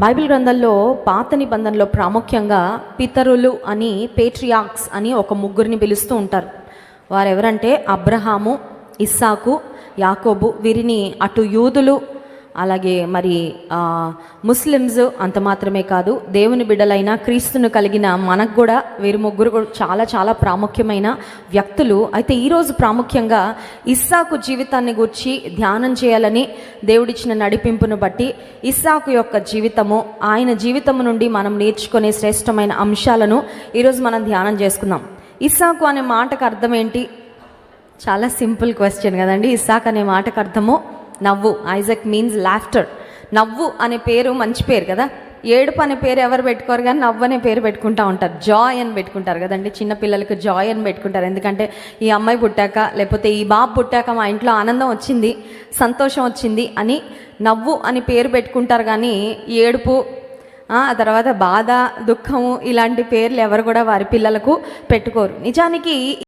Bible గ్రంథంలో పాత నిబంధనలో ప్రాముఖ్యంగా పితరులు అని, పేట్రియార్క్స్ అని ఒక ముగ్గురిని పిలుస్తూ ఉంటారు. వారెవరంటే అబ్రహాము, ఇస్సాకు, యాకోబు. వీరిని అటు యూదులు అలాగే మరి ముస్లిమ్స్ అంత మాత్రమే కాదు, దేవుని బిడ్డలైన క్రీస్తును కలిగిన మనకు కూడా వీరు ముగ్గురు కూడా చాలా చాలా ప్రాముఖ్యమైన వ్యక్తులు. అయితే ఈరోజు ప్రాముఖ్యంగా ఇస్సాకు జీవితాన్ని గురించి ధ్యానం చేయాలని దేవుడిచ్చిన నడిపింపును బట్టి ఇస్సాకు యొక్క జీవితము, ఆయన జీవితము నుండి మనం నేర్చుకునే శ్రేష్టమైన అంశాలను ఈరోజు మనం ధ్యానం చేసుకుందాం. ఇస్సాకు అనే మాటకు అర్థం ఏంటి? చాలా సింపుల్ క్వశ్చన్ కదండి. ఇస్సాక్ అనే మాటకు అర్థము నవ్వు. Isaac means laughter. నవ్వు అనే పేరు మంచి పేరు కదా. ఏడుపు అనే పేరు ఎవరు పెట్టుకోరు, కానీ నవ్వు అనే పేరు పెట్టుకుంటూ ఉంటారు. జాయ్ అని పెట్టుకుంటారు కదండి. చిన్నపిల్లలకు జాయ్ అని పెట్టుకుంటారు. ఎందుకంటే ఈ అమ్మాయి పుట్టాక, లేకపోతే ఈ బాబు పుట్టాక మా ఇంట్లో ఆనందం వచ్చింది, సంతోషం వచ్చింది అని నవ్వు అని పేరు పెట్టుకుంటారు. కానీ ఏడుపు, తర్వాత బాధ, దుఃఖము ఇలాంటి పేర్లు ఎవరు కూడా వారి పిల్లలకు పెట్టుకోరు. నిజానికి